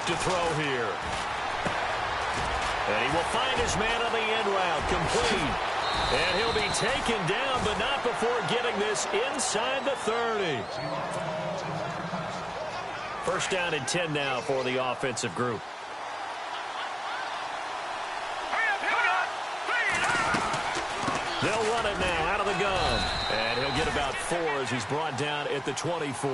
look to throw here. And he will find his man on the end route, complete. And he'll be taken down, but not before getting this inside the 30. First down and 10 now for the offensive group. They'll run it now out of the gun. And he'll get about 4 as he's brought down at the 24.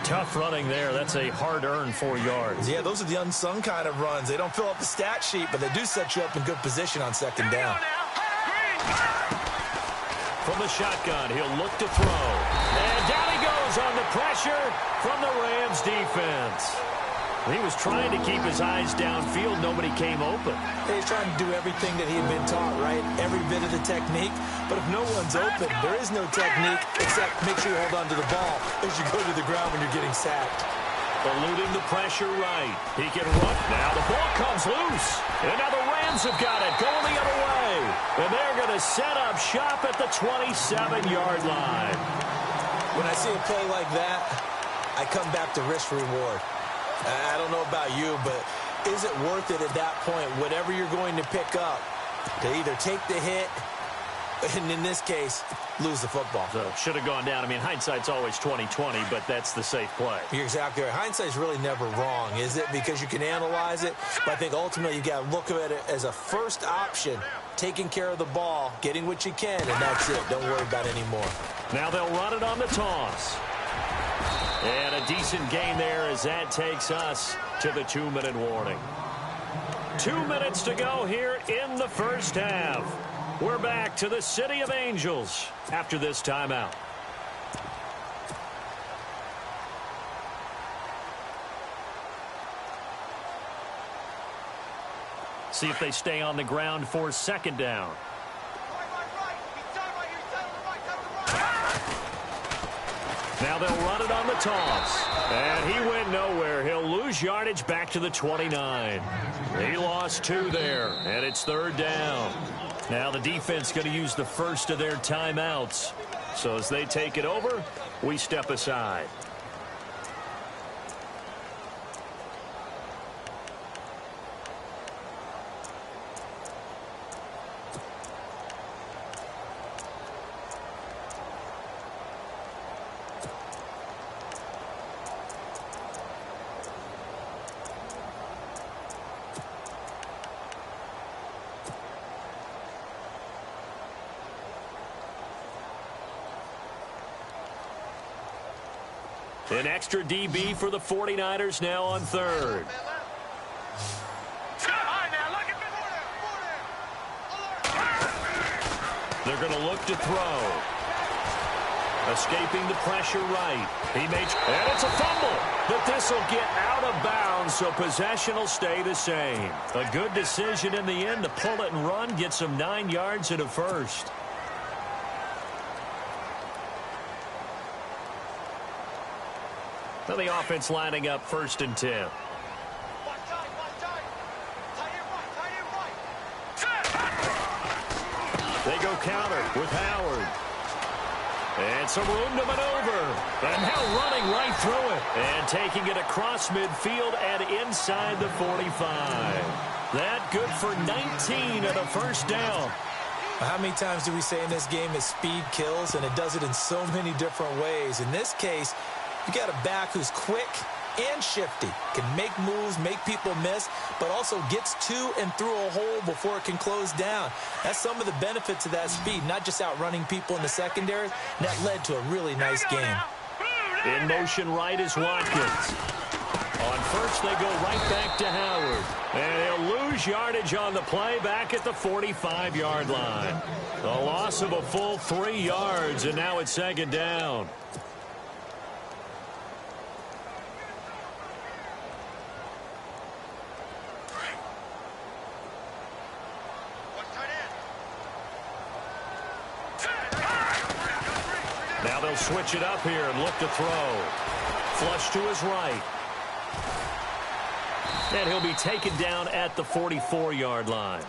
Tough running there. That's a hard-earned 4 yards. Yeah, those are the unsung kind of runs. They don't fill up the stat sheet, but they do set you up in good position on second down. From the shotgun, he'll look to throw. And down he goes on the pressure from the Rams defense. He was trying to keep his eyes downfield. Nobody came open. He's trying to do everything that he had been taught, right? Every bit of the technique. But if no one's open, there is no technique except make sure you hold on to the ball as you go to the ground when you're getting sacked. Eluding the pressure right. He can run. Now the ball comes loose. And now the Rams have got it going the other way. And they're going to set up shop at the 27-yard line. When I see a play like that, I come back to risk-reward. I don't know about you, but is it worth it at that point, whatever you're going to pick up, to either take the hit, and in this case, lose the football? So should have gone down. I mean, hindsight's always 20/20, but that's the safe play. You're exactly right. Hindsight's really never wrong, is it? Because you can analyze it, but I think ultimately you got to look at it as a first option, taking care of the ball, getting what you can, and that's it. Don't worry about it anymore. Now they'll run it on the toss. And a decent gain there as that takes us to the 2-minute warning. 2 minutes to go here in the first half. We're back to the City of Angels after this timeout. See if they stay on the ground for second down. Now they'll run it on the toss. And he went nowhere. He'll lose yardage back to the 29. He lost 2 there, and it's third down. Now the defense going to use the first of their timeouts. So as they take it over, we step aside. An extra DB for the 49ers now on third. They're going to look to throw. Escaping the pressure right. And it's a fumble. But this will get out of bounds, so possession will stay the same. A good decision in the end to pull it and run, get some 9 yards and a first. So the offense lining up first and 10. They go counter with Howard. And some room to maneuver. And now running right through it. And taking it across midfield and inside the 45. That good for 19 and a first down. How many times do we say in this game that speed kills? And it does it in so many different ways. In this case, you got a back who's quick and shifty, can make moves, make people miss, but also gets to and through a hole before it can close down. That's some of the benefits of that speed, not just outrunning people in the secondary. That led to a really nice game. In motion right is Watkins. On first, they go right back to Howard. And he'll lose yardage on the play back at the 45-yard line. The loss of a full 3 yards, and now it's second down. Now they'll switch it up here and look to throw. Flush to his right. And he'll be taken down at the 44-yard line.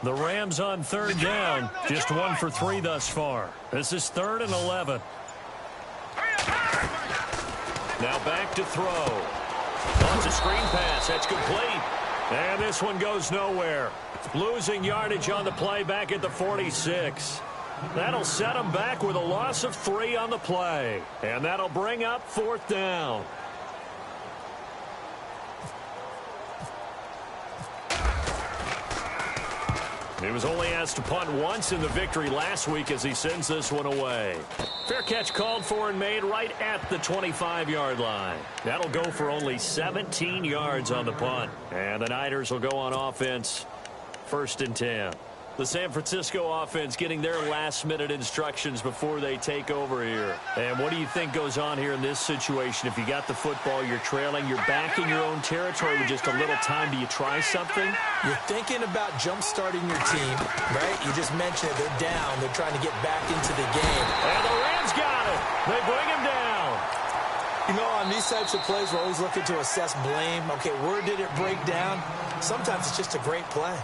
The Rams on third down. Just 1 for 3 thus far. This is 3rd and 11. Now back to throw. Wants a screen pass. That's complete. And this one goes nowhere. Losing yardage on the play back at the 46. That'll set them back with a loss of 3 on the play. And that'll bring up 4th down. He was only asked to punt once in the victory last week as he sends this one away. Fair catch called for and made right at the 25-yard line. That'll go for only 17 yards on the punt. And the Niners will go on offense, 1st and 10. The San Francisco offense getting their last-minute instructions before they take over here. And what do you think goes on here in this situation? If you got the football, you're trailing, you're back in your own territory with just a little time. Do you try something? You're thinking about jump-starting your team, right? You just mentioned it. They're down. They're trying to get back into the game. And the Rams got it. They bring him down. You know, on these types of plays, we're always looking to assess blame. Okay, where did it break down? Sometimes it's just a great play.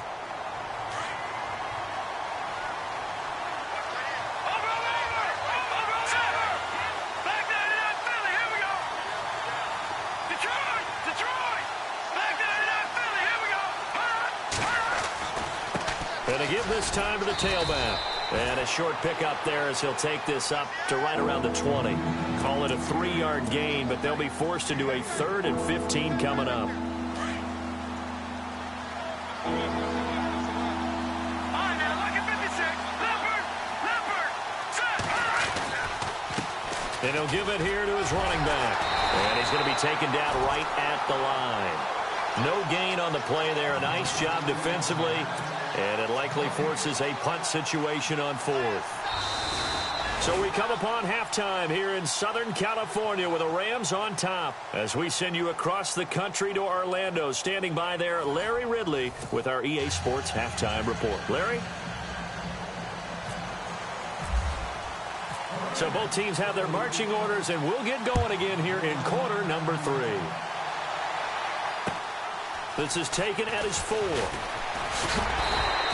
And to give this time to the tailback. And a short pickup there as he'll take this up to right around the 20. Call it a 3-yard gain, but they'll be forced into a 3rd and 15 coming up. And he'll give it here to his running back. And he's going to be taken down right at the line. No gain on the play there. A nice job defensively. And it likely forces a punt situation on 4th. So we come upon halftime here in Southern California with the Rams on top. As we send you across the country to Orlando. Standing by there, Larry Ridley with our EA Sports Halftime Report. Larry? So both teams have their marching orders, and we'll get going again here in quarter number 3. This is taken at his 4.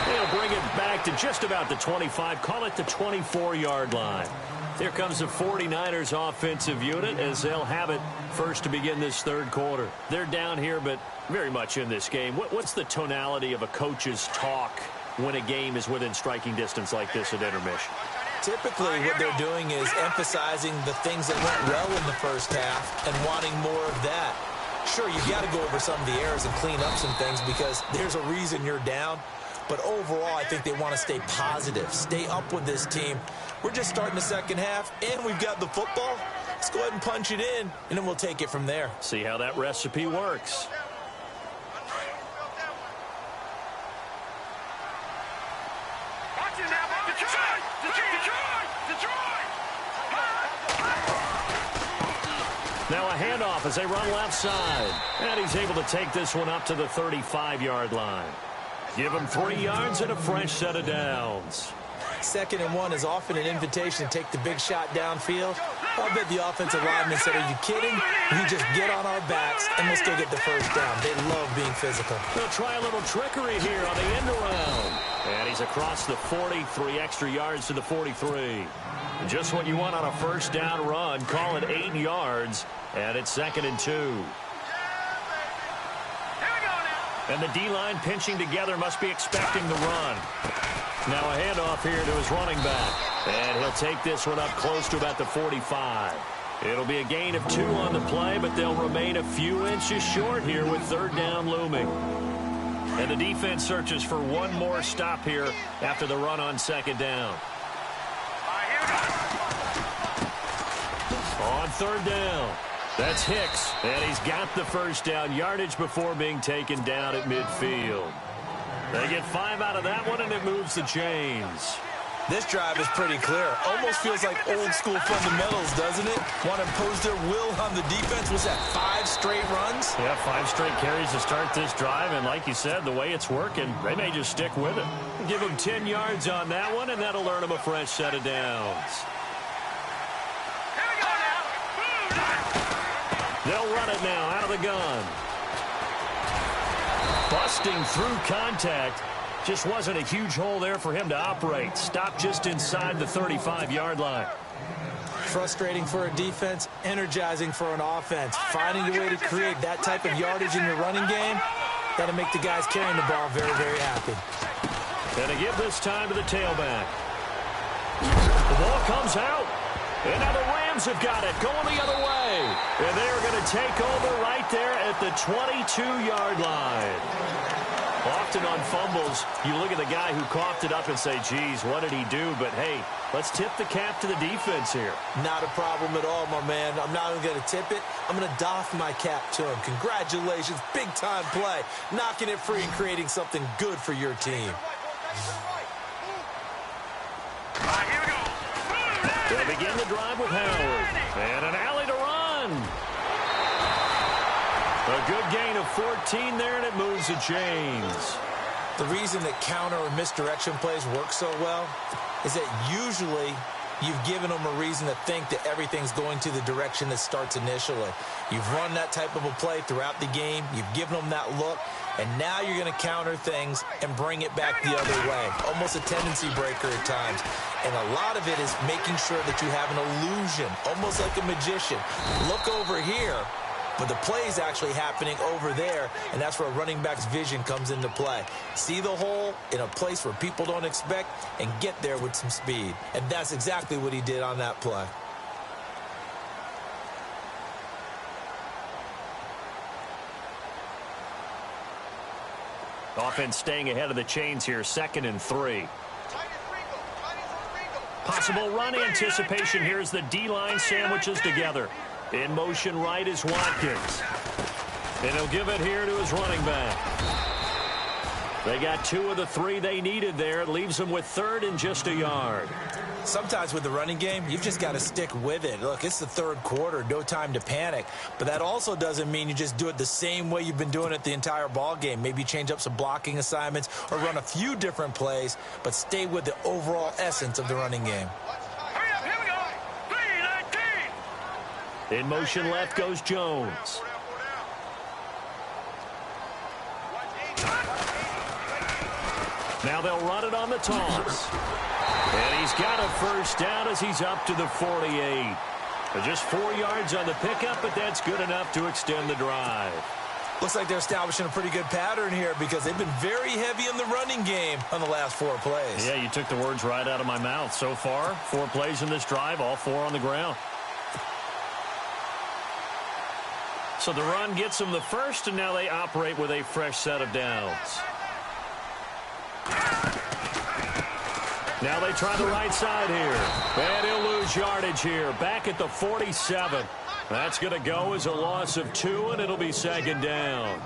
They'll bring it back to just about the 25. Call it the 24-yard line. Here comes the 49ers offensive unit as they'll have it first to begin this 3rd quarter. They're down here, but very much in this game. What's the tonality of a coach's talk when a game is within striking distance like this at intermission? Typically, what they're doing is emphasizing the things that went well in the first half and wanting more of that. Sure, you've got to go over some of the errors and clean up some things because there's a reason you're down. But overall, I think they want to stay positive, stay up with this team. We're just starting the second half, and we've got the football. Let's go ahead and punch it in, and then we'll take it from there. See how that recipe works. Now a handoff as they run left side. And he's able to take this one up to the 35-yard line. Give him 3 yards and a fresh set of downs. 2nd and 1 is often an invitation to take the big shot downfield. I'll bet the offensive lineman said, are you kidding? We just get on our backs and let's go get the first down. They love being physical. They'll try a little trickery here on the end around. And he's across the 40, 3 extra yards to the 43. Just what you want on a first down run. Call it 8 yards. And it's 2nd and 2. And the D-line pinching together must be expecting the run. Now a handoff here to his running back. And he'll take this one up close to about the 45. It'll be a gain of 2 on the play, but they'll remain a few inches short here with 3rd down looming. And the defense searches for one more stop here after the run on 2nd down. On 3rd down. That's Hicks, and he's got the first down yardage before being taken down at midfield. They get 5 out of that one, and it moves the chains. This drive is pretty clear. Almost feels like old-school fundamentals, doesn't it? Want to impose their will on the defense. Was that 5 straight runs? Yeah, 5 straight carries to start this drive, and like you said, the way it's working, they may just stick with it. Give them 10 yards on that one, and that'll earn them a fresh set of downs. They'll run it now out of the gun. Busting through contact. Just wasn't a huge hole there for him to operate. Stopped just inside the 35-yard line. Frustrating for a defense, energizing for an offense. Finding a way to create that type of yardage in your running game, that'll make the guys carrying the ball very, very happy. And to give this time to the tailback. The ball comes out. And now the Rams have got it, going the other way. And they're going to take over right there at the 22-yard line. Often on fumbles, you look at the guy who coughed it up and say, geez, what did he do? But, hey, let's tip the cap to the defense here. Not a problem at all, my man. I'm not even going to tip it. I'm going to doff my cap to him. Congratulations, big-time play. Knocking it free and creating something good for your team. They'll begin the drive with Howard. And an alley to run. A good gain of 14 there, and it moves the chains. The reason that counter or misdirection plays work so well is that usually you've given them a reason to think that everything's going to the direction that starts initially. You've run that type of a play throughout the game. You've given them that look, and now you're going to counter things and bring it back the other way. Almost a tendency breaker at times. And a lot of it is making sure that you have an illusion, almost like a magician. Look over here. But the play is actually happening over there, and that's where a running back's vision comes into play. See the hole in a place where people don't expect and get there with some speed. And that's exactly what he did on that play. Offense staying ahead of the chains here, 2nd and 3. Possible run anticipation here as the D-line sandwiches together. In motion right is Watkins. And he'll give it here to his running back. They got 2 of the 3 they needed there. It leaves them with 3rd and just a yard. Sometimes with the running game, you've just got to stick with it. Look, it's the 3rd quarter, no time to panic. But that also doesn't mean you just do it the same way you've been doing it the entire ball game. Maybe change up some blocking assignments or run a few different plays, but stay with the overall essence of the running game. In motion left goes Jones. Now they'll run it on the toss. And he's got a first down as he's up to the 48. Just 4 yards on the pickup, but that's good enough to extend the drive. Looks like they're establishing a pretty good pattern here because they've been very heavy in the running game on the last 4 plays. Yeah, you took the words right out of my mouth. So far, 4 plays in this drive, all 4 on the ground. So the run gets them the first, and now they operate with a fresh set of downs. Now they try the right side here. And he'll lose yardage here. Back at the 47. That's going to go as a loss of 2, and it'll be 2nd down.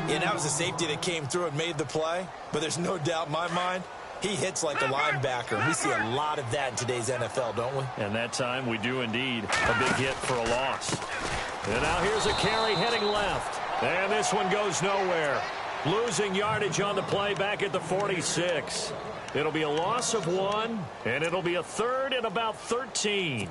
Yeah, that was a safety that came through and made the play. But there's no doubt in my mind, he hits like a linebacker. We see a lot of that in today's NFL, don't we? And that time we do indeed. A big hit for a loss. And now here's a carry heading left. And this one goes nowhere. Losing yardage on the play back at the 46. It'll be a loss of 1, and it'll be a 3rd and about 13.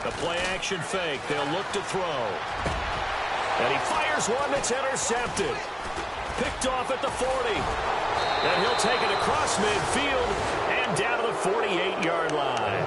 The play action fake. They'll look to throw. And he fires one that's intercepted. Picked off at the 40. And he'll take it across midfield and down to the 48-yard line.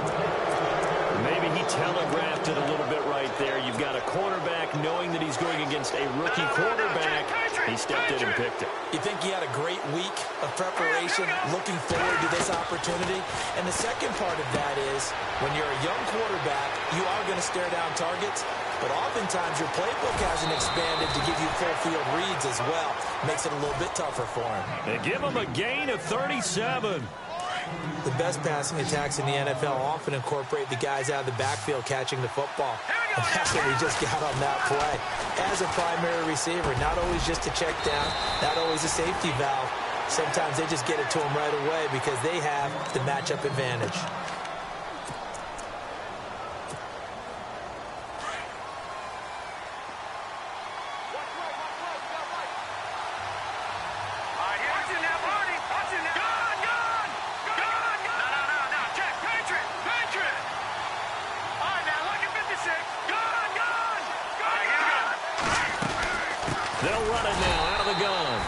Maybe he telegraphed it a little bit right there. You've got a quarterback knowing that he's going against a rookie quarterback. He stepped in and picked it. You think he had a great week of preparation, looking forward to this opportunity? And the second part of that is, when you're a young quarterback, you are going to stare down targets. But oftentimes your playbook hasn't expanded to give you full field reads as well. Makes it a little bit tougher for him. They give him a gain of 37. The best passing attacks in the NFL often incorporate the guys out of the backfield catching the football. And that's what we just got on that play. As a primary receiver, not always just a check down, not always a safety valve. Sometimes they just get it to him right away because they have the matchup advantage. They'll run it now out of the gun.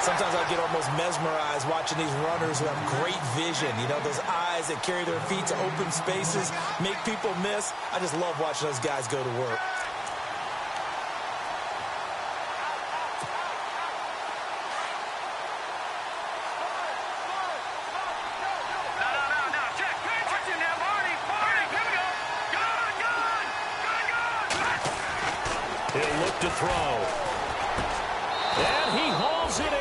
Sometimes I get almost mesmerized watching these runners who have great vision. You know, those eyes that carry their feet to open spaces, make people miss. I just love watching those guys go to work. He'll look to throw. And he hauls it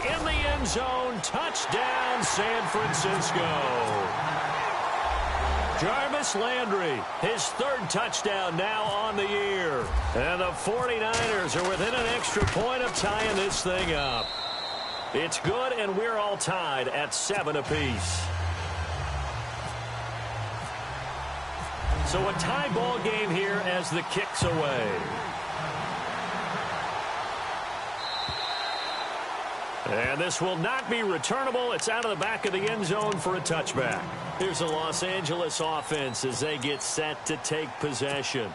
in the end zone. Touchdown, San Francisco. Jarvis Landry, his third touchdown now on the year. And the 49ers are within an extra point of tying this thing up. It's good, and we're all tied at 7 apiece. So a tie ball game here as the kick's away. And this will not be returnable. It's out of the back of the end zone for a touchback. Here's the Los Angeles offense as they get set to take possession.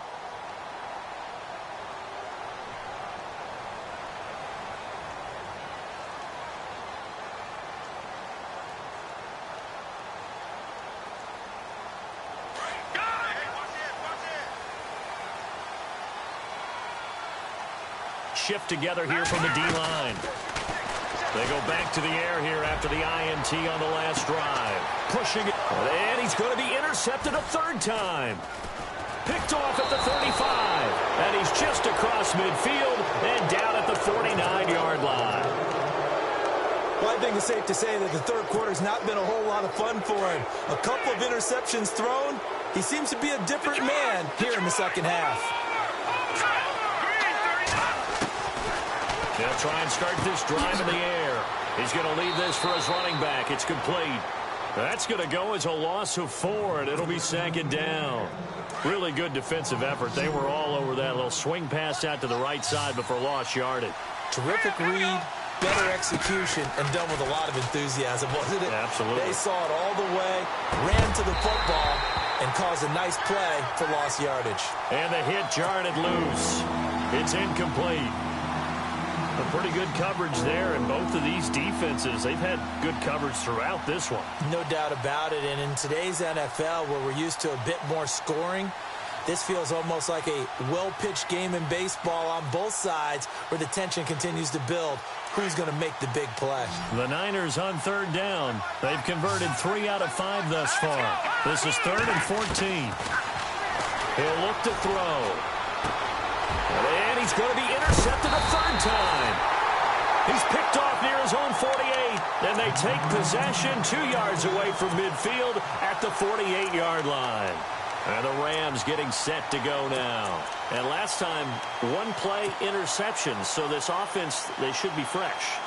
Shift together here from the D-line. They go back to the air here after the INT on the last drive. Pushing it. And he's going to be intercepted a third time. Picked off at the 35. And he's just across midfield and down at the 49-yard line. Well, I think it's safe to say that the third quarter's not been a whole lot of fun for him. A couple of interceptions thrown. He seems to be a different man here in the second half. They'll try and start this drive in the air. He's going to lead this for his running back. It's complete. That's going to go as a loss of 4, and it'll be second down. Really good defensive effort. They were all over that little swing pass out to the right side before lost yardage. Terrific read, better execution, and done with a lot of enthusiasm, wasn't it? Absolutely. They saw it all the way, ran to the football, and caused a nice play for lost yardage. And the hit jarred it loose. It's incomplete. A pretty good coverage there, and both of these defenses, they've had good coverage throughout this one. No doubt about it, and in today's NFL, where we're used to a bit more scoring, this feels almost like a well-pitched game in baseball on both sides where the tension continues to build. Who's going to make the big play? The Niners on third down. They've converted 3 out of 5 thus far. This is 3rd and 14. He'll look to throw. And he's going to be intercepted a third time. He's picked off near his own 48. And they take possession 2 yards away from midfield at the 48-yard line. And the Rams getting set to go now. And last time, 1-play interception. So this offense, they should be fresh.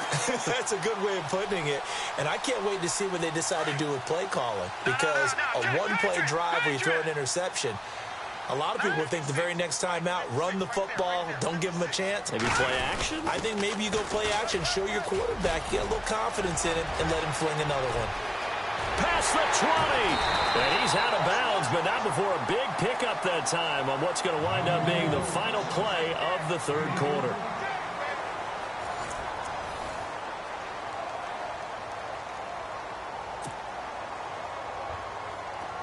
That's a good way of putting it. And I can't wait to see what they decide to do with play calling. Because a 1-play drive where you throw an interception, a lot of people think the very next time out, run the football, don't give them a chance. Maybe play action? I think maybe you go play action, show your quarterback, get a little confidence in it, and let him fling another one. Past the 20. And he's out of bounds, but not before a big pickup that time on what's going to wind up being the final play of the third quarter.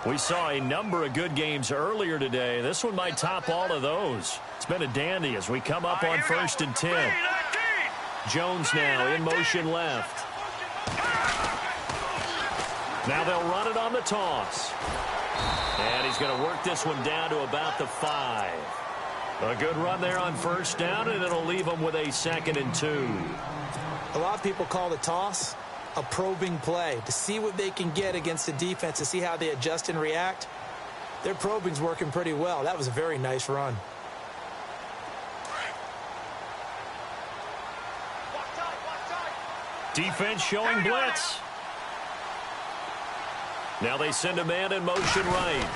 We saw a number of good games earlier today. This one might top all of those. It's been a dandy as we come up on 1st and 10. Jones now in motion left. Now they'll run it on the toss. And he's going to work this one down to about the 5. A good run there on 1st down, and it'll leave them with a 2nd and 2. A lot of people call the toss a probing play to see what they can get against the defense, to see how they adjust and react. Their probing's working pretty well. That was a very nice run. Defense showing blitz. Now they send a man in motion right.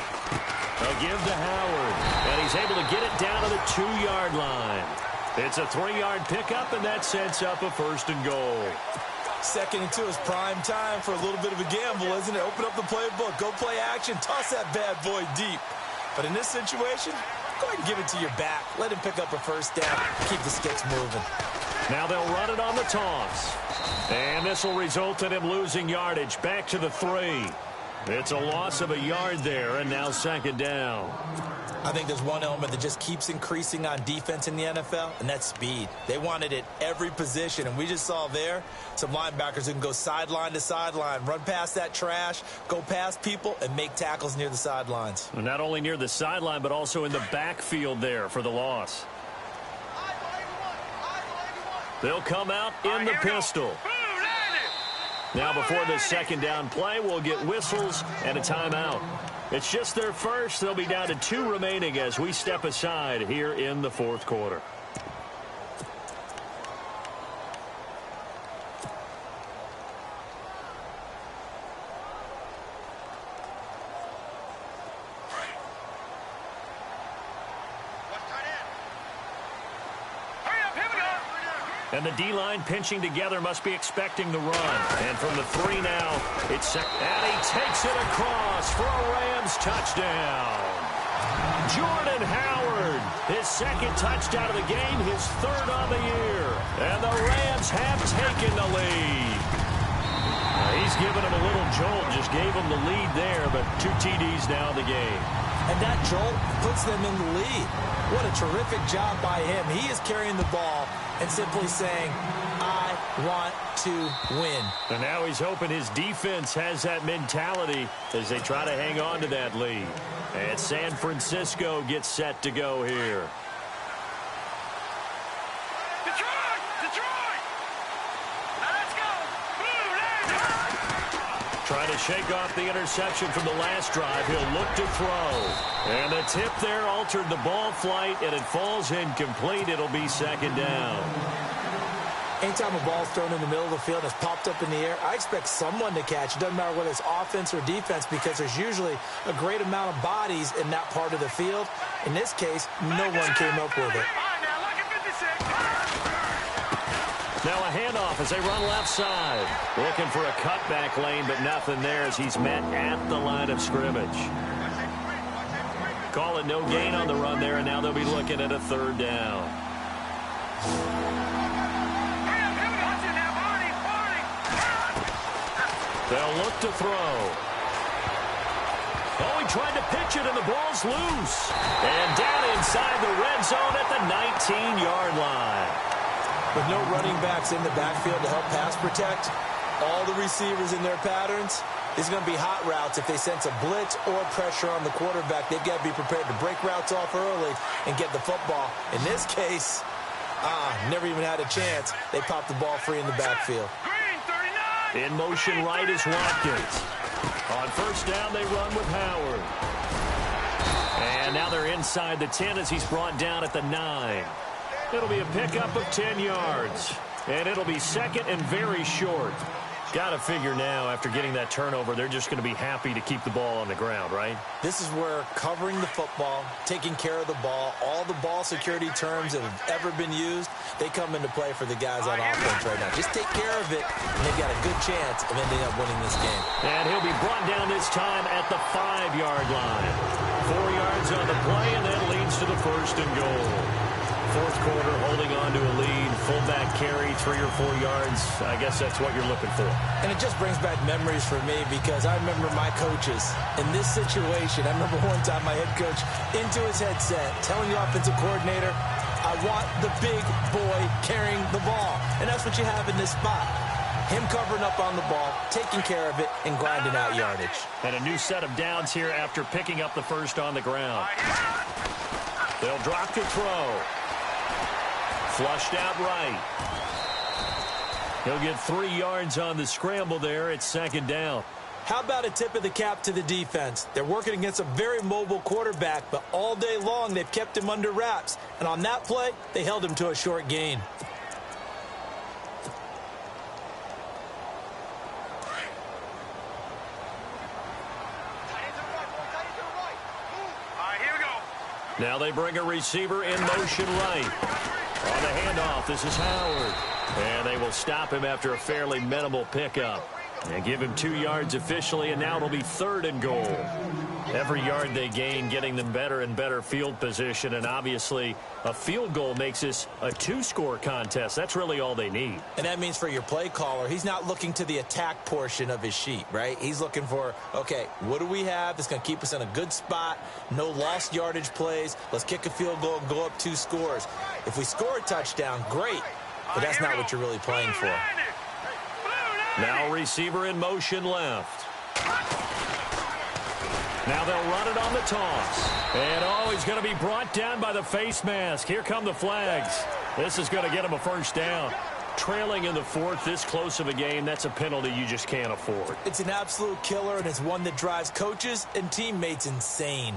They'll give to Howard, and he's able to get it down to the 2-yard line. It's a 3-yard pickup, and that sets up a 1st and goal. 2nd and 2 is prime time for a little bit of a gamble, isn't it? Open up the playbook, go play action, toss that bad boy deep. But in this situation, Go ahead and give it to your back. Let him pick up a first down. Keep the sticks moving. Now they'll run it on the toss. And this will result in him losing yardage back to the 3. It's a loss of a yard there, and now second down. I think there's one element that just keeps increasing on defense in the NFL, and that's speed. They want it at every position, and we just saw there some linebackers who can go sideline to sideline, run past that trash, go past people, and make tackles near the sidelines. Not only near the sideline, but also in the backfield there for the loss. They'll come out in the pistol. Now before this second down play, we'll get whistles and a timeout. It's just their first. They'll be down to 2 remaining as we step aside here in the fourth quarter. And the D-line pinching together must be expecting the run. And from the 3 now, it's set. And he takes it across for a Rams touchdown. Jordan Howard, his second touchdown of the game, his 3rd on the year. And the Rams have taken the lead. He's given him a little jolt, just gave him the lead there, but 2 TDs now in the game. And that jolt puts them in the lead. What a terrific job by him. He is carrying the ball and simply saying, I want to win. And now he's hoping his defense has that mentality as they try to hang on to that lead. And San Francisco gets set to go here. Trying to shake off the interception from the last drive. He'll look to throw. And the tip there altered the ball flight, and it falls incomplete. It'll be second down. Anytime a ball's thrown in the middle of the field and it's popped up in the air, I expect someone to catch. It doesn't matter whether it's offense or defense because there's usually a great amount of bodies in that part of the field. In this case, no one came up with it. Now a handoff as they run left side. Looking for a cutback lane, but nothing there as he's met at the line of scrimmage. Call it no gain on the run there, and now they'll be looking at a 3rd down. They'll look to throw. Oh, he tried to pitch it, and the ball's loose. And down inside the red zone at the 19-yard line. With no running backs in the backfield to help pass protect, all the receivers in their patterns, it's going to be hot routes if they sense a blitz or pressure on the quarterback. They've got to be prepared to break routes off early and get the football. In this case, never even had a chance. They popped the ball free in the backfield. In motion right is Watkins. On first down, they run with Howard. And now they're inside the 10 as he's brought down at the 9. It'll be a pickup of 10 yards. And it'll be second and very short. Got to figure now, after getting that turnover, they're just going to be happy to keep the ball on the ground, right? This is where covering the football, taking care of the ball, all the ball security terms that have ever been used, they come into play for the guys on offense right now. Just take care of it, and they've got a good chance of ending up winning this game. And he'll be brought down this time at the 5-yard line. 4 yards on the play, and that leads to the 1st and goal. Fourth quarter, holding on to a lead. Fullback carry, 3 or 4 yards. I guess that's what you're looking for. And it just brings back memories for me because I remember my coaches in this situation. I remember one time my head coach into his headset telling the offensive coordinator, I want the big boy carrying the ball. And that's what you have in this spot. Him covering up on the ball, taking care of it, and grinding out yardage. And a new set of downs here after picking up the first on the ground. They'll drop to throw. Flushed out right. He'll get 3 yards on the scramble there. It's second down. How about a tip of the cap to the defense? They're working against a very mobile quarterback, but all day long they've kept him under wraps. And on that play, they held him to a short gain. Now they bring a receiver in motion right. On the handoff, this is Howard. And they will stop him after a fairly minimal pickup. And give him 2 yards officially, and now it'll be 3rd and goal. Every yard they gain getting them better and better field position, and obviously a field goal makes this a two-score contest. That's really all they need. And that means for your play caller, he's not looking to the attack portion of his sheet, right? He's looking for, okay, what do we have that's going to keep us in a good spot? No lost yardage plays. Let's kick a field goal and go up 2 scores. If we score a touchdown, great, but that's not what you're really playing for. Now receiver in motion left. Now they'll run it on the toss. And, oh, he's going to be brought down by the face mask. Here come the flags. This is going to get him a first down. Trailing in the 4th, this close of a game, that's a penalty you just can't afford. It's an absolute killer, and it's one that drives coaches and teammates insane.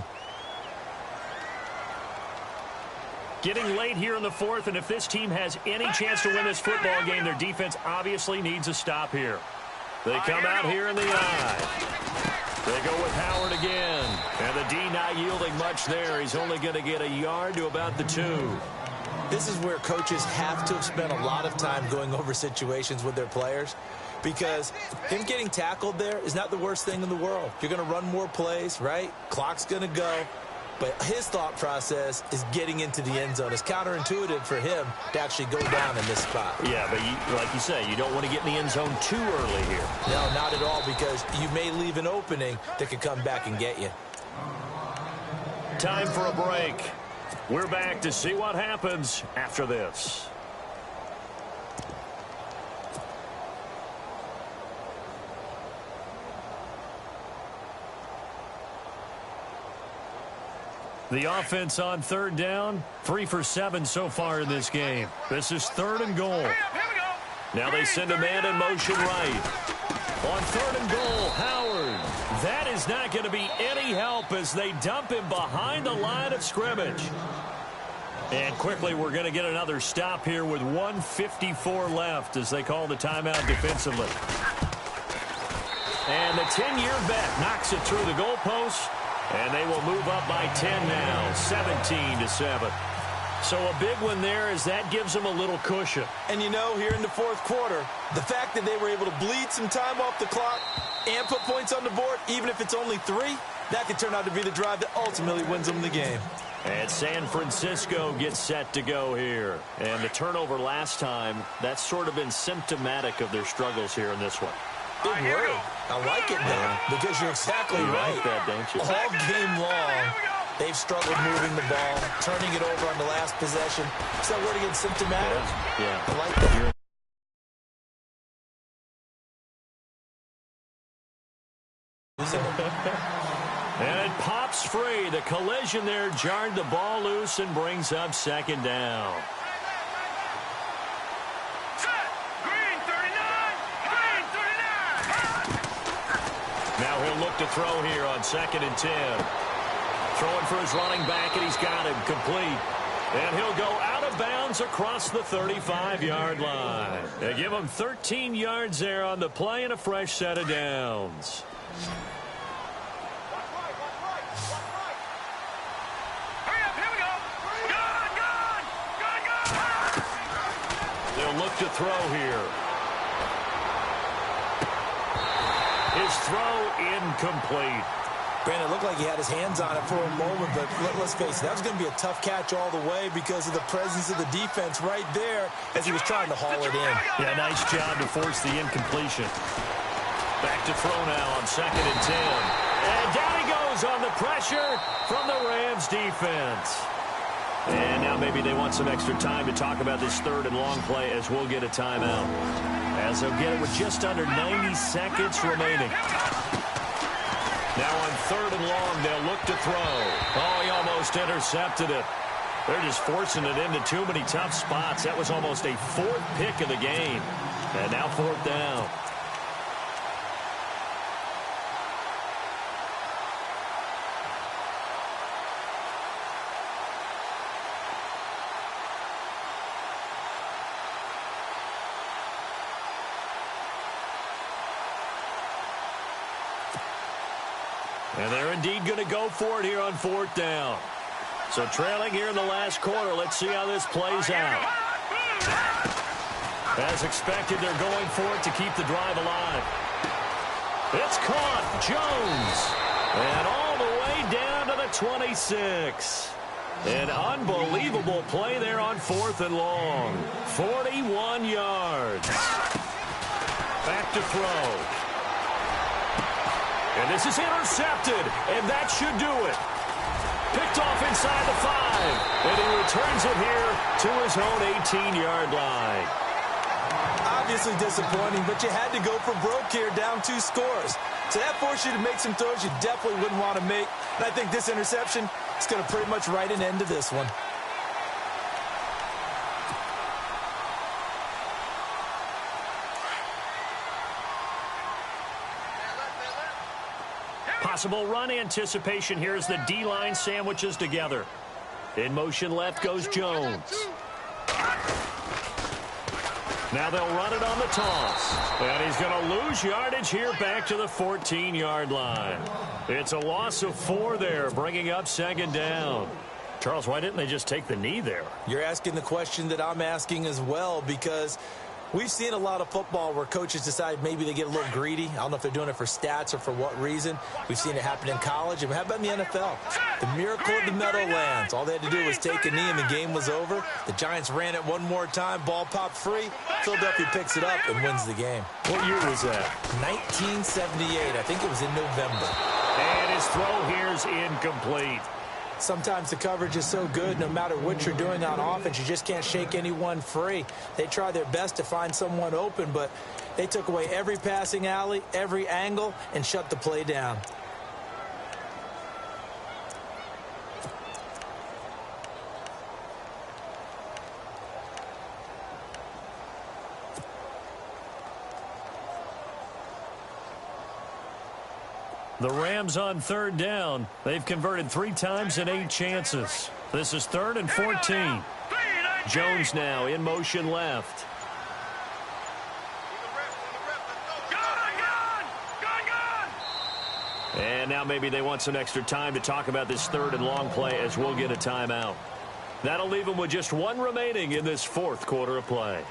Getting late here in the 4th, and if this team has any chance to win this football game, their defense obviously needs a stop here. They come out here in the eye. They go with Howard again. And the D not yielding much there. He's only going to get a yard to about the 2. This is where coaches have to have spent a lot of time going over situations with their players, because him getting tackled there is not the worst thing in the world. You're going to run more plays, right? Clock's going to go. But his thought process is getting into the end zone. It's counterintuitive for him to actually go down in this spot. Yeah, but like you say, you don't want to get in the end zone too early here. No, not at all, because you may leave an opening that could come back and get you. Time for a break. We're back to see what happens after this. The offense on 3rd down, 3 for 7 so far in this game. This is 3rd and goal. Now they send a man in motion right. On 3rd and goal, Howard. That is not going to be any help as they dump him behind the line of scrimmage. And quickly we're going to get another stop here with 1:54 left as they call the timeout defensively. And the 10-year vet knocks it through the goalpost. And they will move up by 10 now, 17-7. So a big one there as that gives them a little cushion. And you know, here in the 4th quarter, the fact that they were able to bleed some time off the clock and put points on the board, even if it's only 3, that could turn out to be the drive that ultimately wins them the game. And San Francisco gets set to go here. And the turnover last time, that's sort of been symptomatic of their struggles here in this one. Big word. I like it now, because you're exactly right. Like that, don't you? All game long, they've struggled moving the ball, turning it over on the last possession. Is that word again, symptomatic? Yeah. I like that. And it pops free. The collision there jarred the ball loose and brings up 2nd down. Now he'll look to throw here on 2nd and 10. Throwing for his running back, and he's got him complete. And he'll go out of bounds across the 35-yard line. They give him 13 yards there on the play and a fresh set of downs. They'll look to throw here. His throw incomplete. Brandon, it looked like he had his hands on it for a moment, but let's face it, that was going to be a tough catch all the way because of the presence of the defense right there as he was trying to haul it in. Yeah, nice job to force the incompletion. Back to throw now on 2nd and 10. And down he goes on the pressure from the Rams defense. And now maybe they want some extra time to talk about this 3rd and long play as we'll get a timeout. As they'll get it with just under 90 seconds remaining. Now on 3rd and long, they'll look to throw. Oh, he almost intercepted it. They're just forcing it into too many tough spots. That was almost a 4th pick of the game. And now 4th down. And they're indeed going to go for it here on 4th down. So trailing here in the last quarter. Let's see how this plays out. As expected, they're going for it to keep the drive alive. It's caught. Jones. And all the way down to the 26. An unbelievable play there on 4th and long. 41 yards. Back to throw. And this is intercepted, and that should do it. Picked off inside the 5, and he returns it here to his own 18-yard line. Obviously disappointing, but you had to go for broke here, down 2 scores. So that forced you to make some throws you definitely wouldn't want to make. And I think this interception is going to pretty much write an end to this one. Possible run anticipation here as the D-line sandwiches together. In motion left goes Jones. Now they'll run it on the toss. And he's going to lose yardage here back to the 14-yard line. It's a loss of 4 there, bringing up 2nd down. Charles, why didn't they just take the knee there? You're asking the question that I'm asking as well, because we've seen a lot of football where coaches decide maybe they get a little greedy. I don't know if they're doing it for stats or for what reason. We've seen it happen in college. And how about in the NFL? The miracle of the Meadowlands. All they had to do was take a knee and the game was over. The Giants ran it one more time. Ball popped free. Philadelphia picks it up and wins the game. What year was that? 1978. I think it was in November. And his throw here is incomplete. Sometimes the coverage is so good, no matter what you're doing on offense, you just can't shake anyone free. They try their best to find someone open, but they took away every passing alley, every angle, and shut the play down. The Rams on 3rd down. They've converted 3 times in 8 chances. This is 3rd and 14. Jones now in motion left. And now maybe they want some extra time to talk about this 3rd and long play as we'll get a timeout. That'll leave them with just 1 remaining in this 4th quarter of play.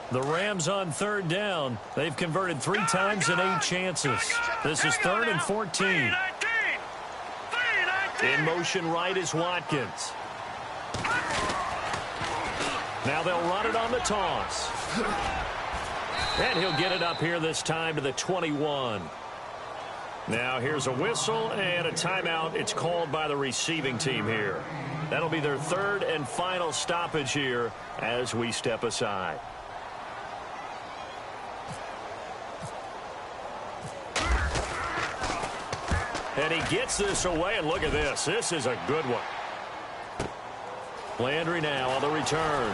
The Rams on 3rd down. They've converted 3 times in 8 chances. This is 3rd and 14. In motion right is Watkins. Now they'll run it on the toss. And he'll get it up here this time to the 21. Now here's a whistle and a timeout. It's called by the receiving team here. That'll be their 3rd and final stoppage here as we step aside. And he gets this away, and look at this. This is a good one. Landry now on the return.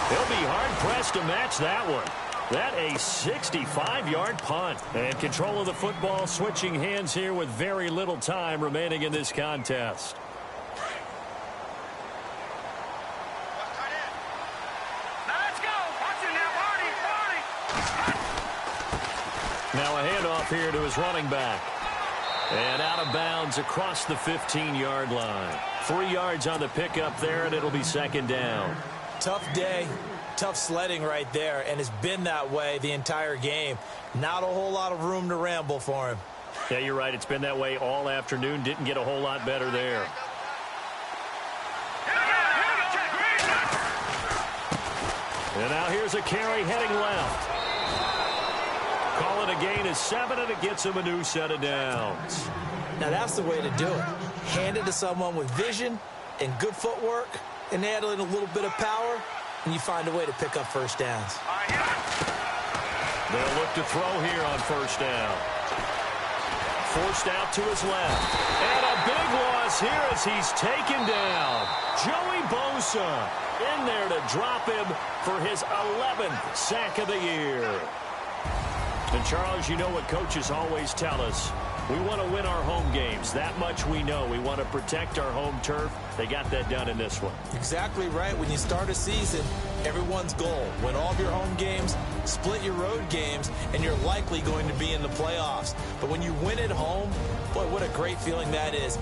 He'll be hard-pressed to match that one. That a 65-yard punt. And control of the football switching hands here with very little time remaining in this contest. Now a handoff here to his running back. And out of bounds across the 15-yard line. 3 yards on the pickup there, and it'll be 2nd down. Tough day, tough sledding right there, and it's been that way the entire game. Not a whole lot of room to ramble for him. Yeah, you're right. It's been that way all afternoon. Didn't get a whole lot better there. And now here's a carry heading left. Call it a gain of 7, and it gets him a new set of downs. Now that's the way to do it. Hand it to someone with vision and good footwork, and add in a little bit of power, and you find a way to pick up 1st downs. They'll look to throw here on 1st down. Forced out to his left. And a big loss here as he's taken down. Joey Bosa in there to drop him for his 11th sack of the year. And, Charles, you know what coaches always tell us. We want to win our home games. That much we know. We want to protect our home turf. They got that done in this one. Exactly right. When you start a season, everyone's goal: win all of your home games, split your road games, and you're likely going to be in the playoffs. But when you win at home, boy, what a great feeling that is.